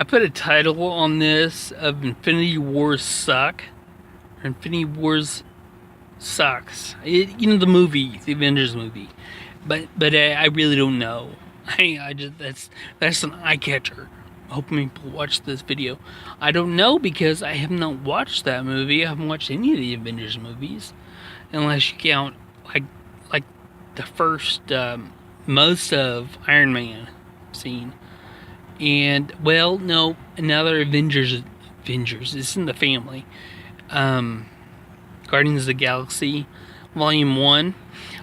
I put a title on this of Infinity Wars Suck. Or Infinity Wars Sucks. The movie, the Avengers movie. But I really don't know. I just that's an eye catcher. Hoping people watch this video. I don't know because I have not watched that movie. I haven't watched any of the Avengers movies, unless you count like the first most of Iron Man scene. And well, no, another Avengers. It's in the family. Guardians of the Galaxy, Volume 1.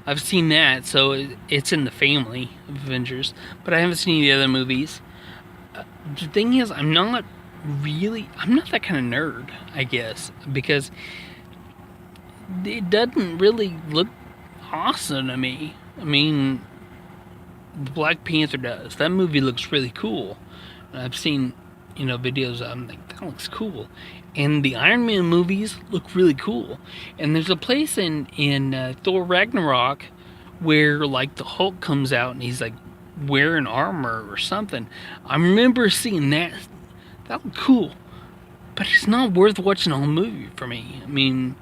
I've seen that, so it's in the family of Avengers. But I haven't seen any of the other movies. The thing is, I'm not that kind of nerd, I guess. Because it doesn't really look awesome to me. I mean, the Black Panther does. That movie looks really cool. I've seen, videos. I'm like, that looks cool. And the Iron Man movies look really cool. And there's a place in Thor Ragnarok where like the Hulk comes out and he's like wearing armor or something. I remember seeing that. That looked cool. But it's not worth watching the whole movie for me. I mean,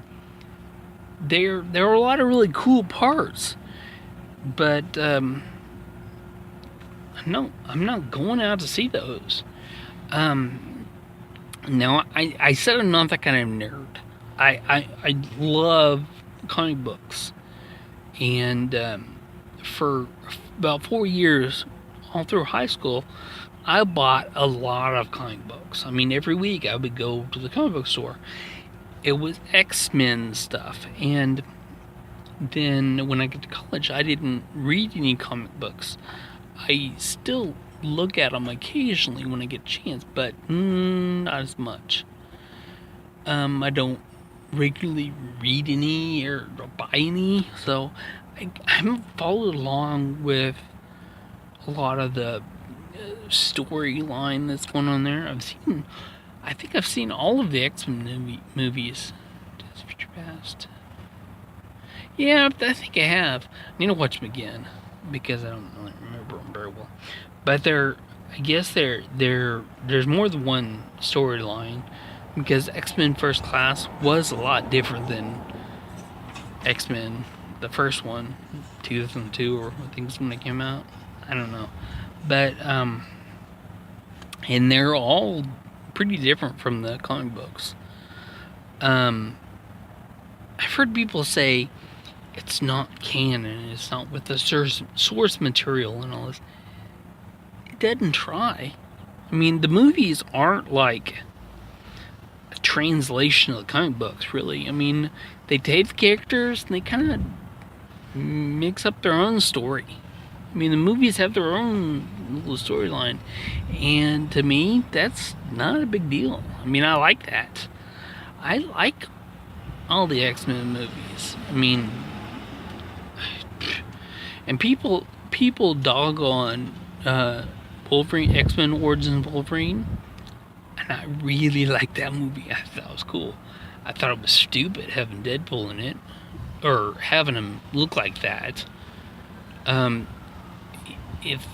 there are a lot of really cool parts, but I'm not going out to see those. Now I said I'm not that kind of nerd. I love comic books, and for about 4 years, all through high school, I bought a lot of comic books. I mean, every week I would go to the comic book store. It was X-Men stuff, and then when I get to college, I didn't read any comic books. I still look at them occasionally when I get a chance, but not as much. I don't regularly read any or buy any, so I haven't followed along with a lot of the storyline that's going on there. I think I've seen all of the X-Men movies. Days of Future Past. Yeah, I think I have. I need to watch them again because I don't really remember them very well. But I guess there's more than one storyline, because X-Men First Class was a lot different than X-Men, the first one, 2002, or I think it's when it came out. I don't know. But, and they're all pretty different from the comic books. I've heard people say it's not canon, it's not with the source material and all this. It doesn't try. I mean, the movies aren't like a translation of the comic books, really. I mean, they take the characters and they kind of mix up their own story. I mean, the movies have their own little storyline, and to me, that's not a big deal. I mean, I like that. I like all the X-Men movies. I mean, and people dog on Wolverine, X-Men Origins Wolverine, and I really like that movie. I thought it was cool. I thought it was stupid having Deadpool in it, or having him look like that. If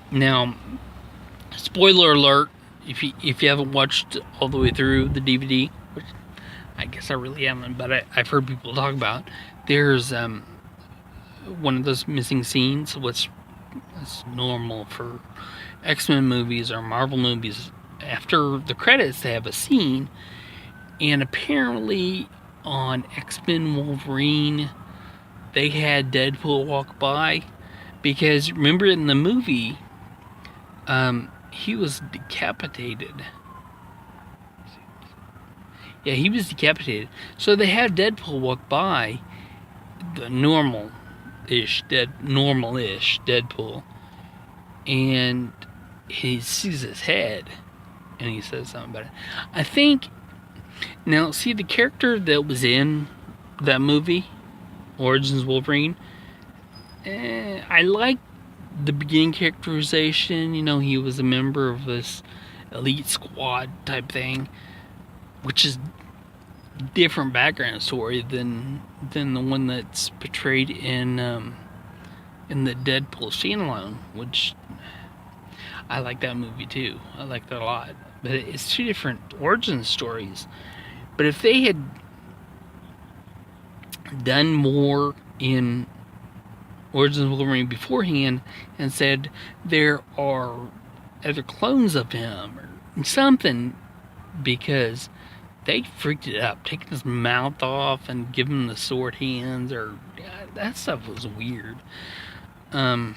now, spoiler alert, if you haven't watched all the way through the DVD, which I guess I really haven't, but I've heard people talk about, there's one of those missing scenes. What's normal for X-Men movies or Marvel movies, after the credits they have a scene, and apparently on X-Men Wolverine they had Deadpool walk by, because remember in the movie he was decapitated. Yeah, he was decapitated. So they had Deadpool walk by, the normal-ish Deadpool, and he sees his head, and he says something about it. I think, now, see, the character that was in that movie, Origins Wolverine, I like the beginning characterization. He was a member of this elite squad type thing, which is different background story than the one that's portrayed in the Deadpool standalone, which I like that movie too. I like that a lot. But it's two different origin stories. But if they had done more in Origins of Wolverine beforehand and said there are other clones of him or something, because they freaked it up, taking his mouth off and giving him the sword hands, or that stuff was weird. Um,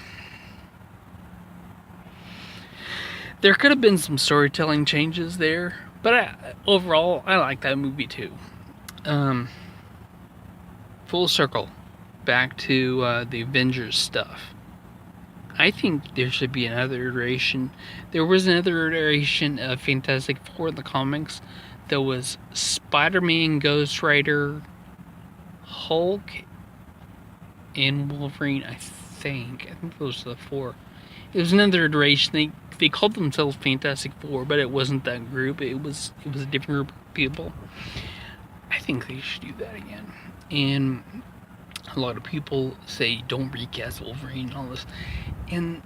there could have been some storytelling changes there, but overall, I like that movie too. Um, full circle, back to the Avengers stuff. I think there should be another iteration. There was another iteration of Fantastic Four in the comics. There was Spider-Man, Ghost Rider, Hulk, and Wolverine. I think those are the four. It was another iteration. They called themselves Fantastic Four, but it wasn't that group. It was a different group of people. I think they should do that again. And a lot of people say don't recast Wolverine and all this. And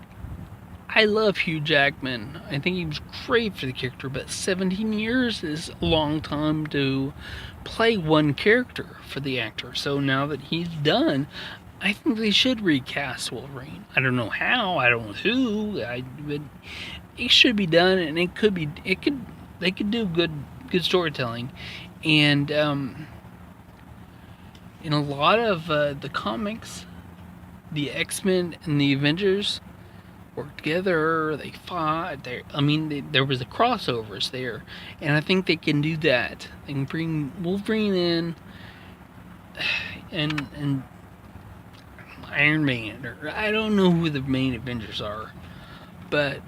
I love Hugh Jackman. I think he was great for the character, but 17 years is a long time to play one character for the actor. So now that he's done, I think they should recast Wolverine. I don't know how, I don't know who, but it should be done, and they could do good storytelling. And in a lot of the comics, the X-Men and the Avengers worked together. They fought. There was the crossovers there, and I think they can do that. They can bring Wolverine in, and Iron Man, or I don't know who the main Avengers are, but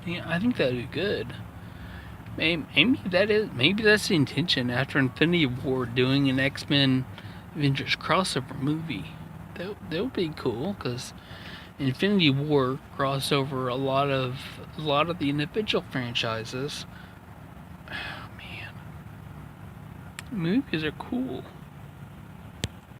yeah, I think that'd be good. Maybe that's the intention after Infinity War, doing an X-Men Avengers crossover movie. That would be cool, because Infinity War crossed over a lot of the individual franchises. Oh, man, movies are cool.